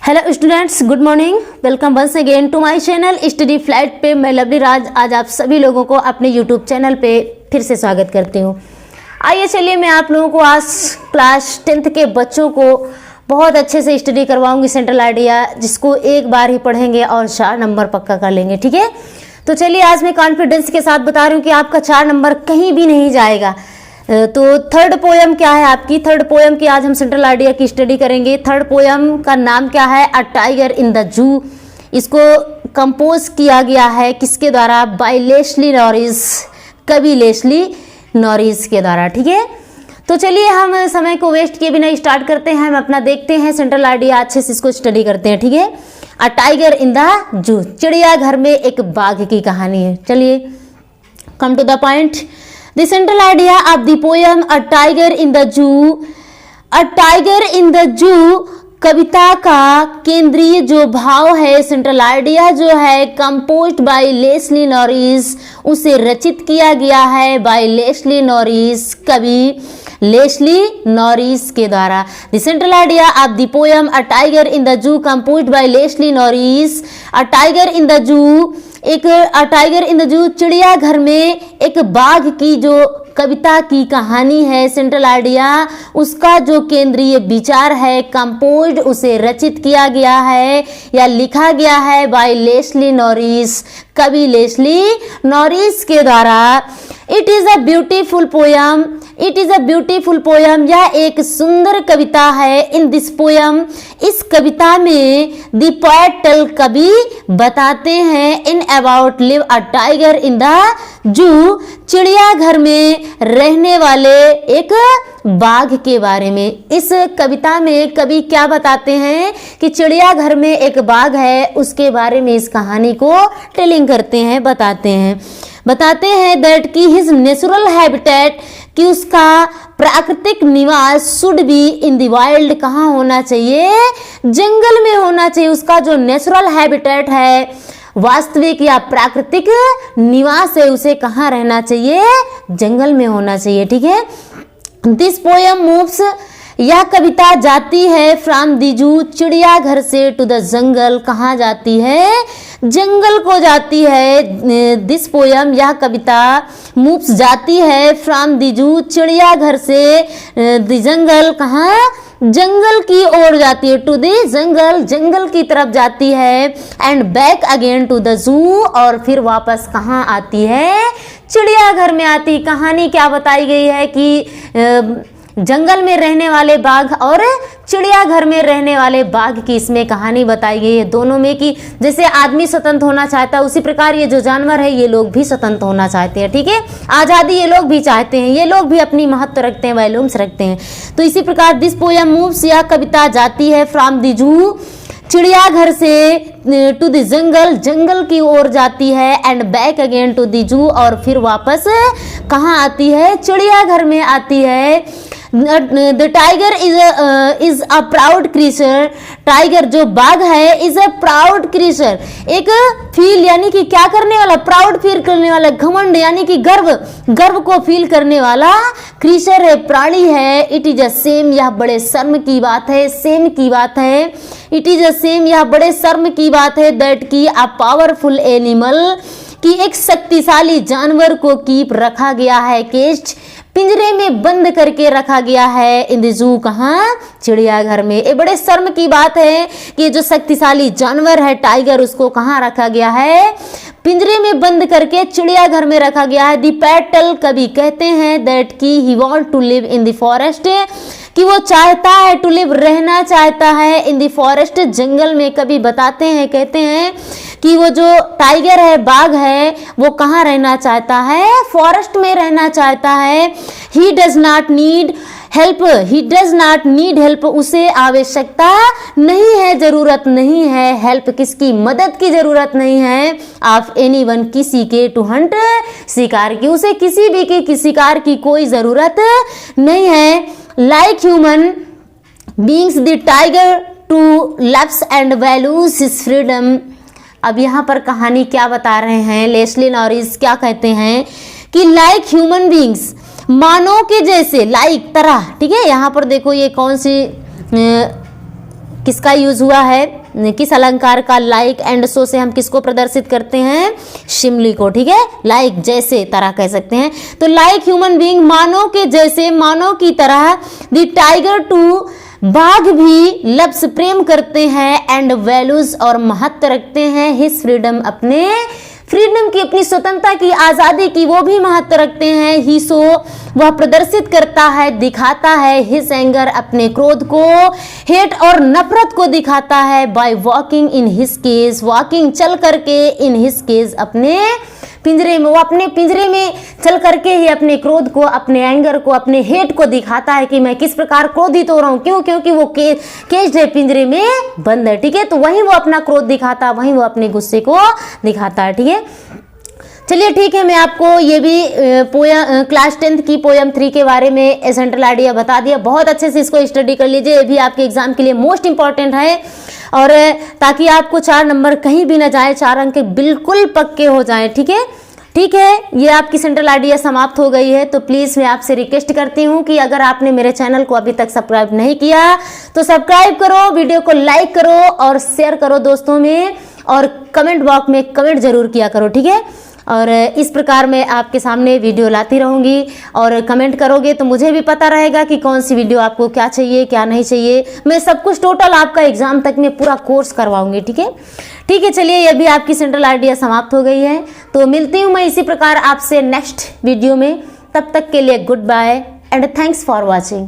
Hello students, good morning. Welcome once again to my channel study flight पे। मैं lovely राज आज आप सभी लोगों को अपने यूट्यूब चैनल पे फिर से स्वागत करती हूँ। आइए चलिए मैं आप लोगों को आज क्लास 10th के बच्चों को बहुत अच्छे से स्टडी करवाऊंगी सेंट्रल आइडिया, जिसको एक बार ही पढ़ेंगे और 4 नंबर पक्का कर लेंगे। ठीक है, तो चलिए आज मैं कॉन्फिडेंस के साथ बता रही हूँ कि आपका 4 नंबर कहीं भी नहीं जाएगा। तो थर्ड पोयम क्या है आपकी? थर्ड पोयम की आज हम सेंट्रल आइडिया की स्टडी करेंगे। थर्ड पोयम का नाम क्या है? अ टाइगर इन द जू। इसको कंपोज किया गया है किसके द्वारा? बाय लेस्ली नॉरिस, कवि लेस्ली नॉरिस के द्वारा। ठीक है, तो चलिए हम समय को वेस्ट किए बिना स्टार्ट करते हैं। हम अपना देखते हैं सेंट्रल आइडिया, अच्छे से इसको स्टडी करते हैं। ठीक है, अ टाइगर इन द जू, चिड़ियाघर में एक बाघ की कहानी है। चलिए come to the point. The central idea of the poem A Tiger in the Zoo, A Tiger in the Zoo कविता का केंद्रीय जो भाव है, सेंट्रल आइडिया जो है, कंपोज्ड बाय लेस्ली नॉरिस, उसे रचित किया गया है बाय लेस्ली नॉरिस, कवि लेस्ली नॉरिस के द्वारा। The central idea of the poem a tiger in the zoo composed by Leslie Norris. A tiger in the zoo, एक अ टाइगर इन द जू चिड़ियाघर में एक बाघ की जो कविता की कहानी है, सेंट्रल आइडिया उसका जो केंद्रीय विचार है, कंपोज्ड उसे रचित किया गया है या लिखा गया है बाय लेस्ली नॉरिस, कवि लेस्ली नॉरिस के द्वारा। It is a beautiful poem, it is a beautiful poem, यह एक सुंदर कविता है। इन दिस पोयम, इस कविता में द पोएट टेल, कवि बताते हैं, in about live a tiger in the जू, चिड़ियाघर में रहने वाले एक बाघ के बारे में। इस कविता में कवि क्या बताते हैं कि चिड़ियाघर में एक बाघ है, उसके बारे में इस कहानी को टेलिंग करते हैं, बताते हैं दैट कि हिज नेचुरल हैबिटेट, कि उसका प्राकृतिक निवास should be in the wild, कहाँ होना चाहिए? जंगल में होना चाहिए। उसका जो नेचुरल हैबिटेट है, वास्तविक या प्राकृतिक निवास है, उसे कहाँ रहना चाहिए? जंगल में होना चाहिए। ठीक है, दिस पोयम मूव्स, यह कविता जाती है फ्रॉम द जू, चिड़ियाघर से, टू द जंगल, कहाँ जाती है? जंगल को जाती है। दिस पोयम, यह कविता मूव्स जाती है फ्रॉम द जू, चिड़ियाघर से, द जंगल, कहाँ? जंगल की ओर जाती है, टू द जंगल, जंगल की तरफ जाती है, and back again to the zoo, और फिर वापस कहाँ आती है? चिड़ियाघर में आती। कहानी क्या बताई गई है कि जंगल में रहने वाले बाघ और चिड़ियाघर में रहने वाले बाघ की इसमें कहानी बताई गई है, दोनों में, कि जैसे आदमी स्वतंत्र होना चाहता है, उसी प्रकार ये जो जानवर है ये लोग भी स्वतंत्र होना चाहते हैं। ठीक है, आज़ादी ये लोग भी चाहते हैं, ये लोग भी अपनी महत्व रखते हैं, वैल्यूम्स रखते हैं। तो इसी प्रकार दिस पोयम मूव्स, यह कविता जाती है फ्रॉम द जू, चिड़ियाघर से, टू द जंगल, जंगल की ओर जाती है, and back again to the zoo, और फिर वापस कहाँ आती है? चिड़ियाघर में आती है। The tiger is a proud creature, tiger जो बाघ है, इज अ प्राउड क्रीचर, एक फील यानी कि क्या करने वाला? प्राउड फील करने वाला, घमंड यानी कि गर्व को फील करने वाला क्रीचर है, प्राणी है। इट इज अ सेम, यह बड़े शर्म की बात है, सेम की बात है। इट इज अ सेम, यह बड़े शर्म की बात है, दैट की अ पावरफुल एनिमल, कि एक शक्तिशाली जानवर को कीप रखा गया है, केज्ड, पिंजरे में बंद करके रखा गया है, इन द जू, कहाँ? चिड़ियाघर में। ये बड़े शर्म की बात है कि जो शक्तिशाली जानवर है टाइगर, उसको कहाँ रखा गया है? पिंजरे में बंद करके चिड़ियाघर में रखा गया है। दी पैटल, कवि कहते हैं, दैट की he want to live in the forest, कि वो चाहता है, टू लिव, रहना चाहता है, इन द फॉरेस्ट, जंगल में। कवि बताते हैं, कहते हैं कि वो जो टाइगर है, बाघ है, वो कहाँ रहना चाहता है? फॉरेस्ट में रहना चाहता है। He does not need help, he does not need help, उसे आवश्यकता नहीं है, जरूरत नहीं है, हेल्प किसकी? मदद की जरूरत नहीं है, ऑफ एनीवन, किसी के, टू हंट, शिकार की, उसे किसी भी की शिकार की कोई जरूरत नहीं है। Like human beings the tiger too loves and values his freedom. अब यहाँ पर कहानी क्या बता रहे हैं? लेस्ली नॉरिस क्या कहते हैं कि लाइक ह्यूमन बींग्स, मानव के जैसे, लाइक तरह। ठीक है, यहाँ पर देखो ये कौन सी किसका यूज हुआ है, किस अलंकार का, लाइक एंड सो से हम किसको प्रदर्शित करते हैं, शिमली को, ठीक है, लाइक जैसे तरह कह सकते हैं। तो लाइक ह्यूमन बीइंग, मानव के जैसे, मानव की तरह, द टाइगर टू, बाघ भी लव्स प्रेम करते हैं, एंड वैल्यूज और महत्व रखते हैं, हिज फ्रीडम अपने फ्रीडम की, अपनी स्वतंत्रता की, आजादी की वो भी महत्व रखते हैं, ही सो वह प्रदर्शित करता है, दिखाता है, हिज एंगर अपने क्रोध को, हेट और नफरत को दिखाता है, by walking in his cage, walking चल करके, इन हिज केज अपने पिंजरे में, वो अपने पिंजरे में चल करके ही अपने क्रोध को, अपने एंगर को, अपने हेट को दिखाता है कि मैं किस प्रकार क्रोधित हो रहा हूं, क्यों, क्योंकि वो केज है, पिंजरे में बंद है, ठीक है। तो वहीं वो अपना क्रोध दिखाता है, वहीं वो अपने गुस्से को दिखाता है, ठीक है। चलिए ठीक है, मैं आपको ये भी पोयम क्लास 10th की पोयम 3 के बारे में सेंट्रल आइडिया बता दिया। बहुत अच्छे से इसको स्टडी कर लीजिए, ये भी आपके एग्जाम के लिए मोस्ट इंपॉर्टेंट है, और ताकि आपको 4 नंबर कहीं भी ना जाए, 4 अंक बिल्कुल पक्के हो जाएं, ठीक है। ठीक है, ये आपकी सेंट्रल आइडिया समाप्त हो गई है। तो प्लीज़ मैं आपसे रिक्वेस्ट करती हूँ कि अगर आपने मेरे चैनल को अभी तक सब्सक्राइब नहीं किया तो सब्सक्राइब करो, वीडियो को लाइक करो और शेयर करो दोस्तों में, और कमेंट बॉक्स में कमेंट जरूर किया करो, ठीक है। और इस प्रकार मैं आपके सामने वीडियो लाती रहूँगी, और कमेंट करोगे तो मुझे भी पता रहेगा कि कौन सी वीडियो आपको क्या चाहिए क्या नहीं चाहिए। मैं सब कुछ टोटल आपका एग्जाम तक में पूरा कोर्स करवाऊंगी, ठीक है। ठीक है, चलिए ये भी आपकी सेंट्रल आइडिया समाप्त हो गई है। तो मिलती हूँ मैं इसी प्रकार आपसे नेक्स्ट वीडियो में। तब तक के लिए good bye and thanks for watching.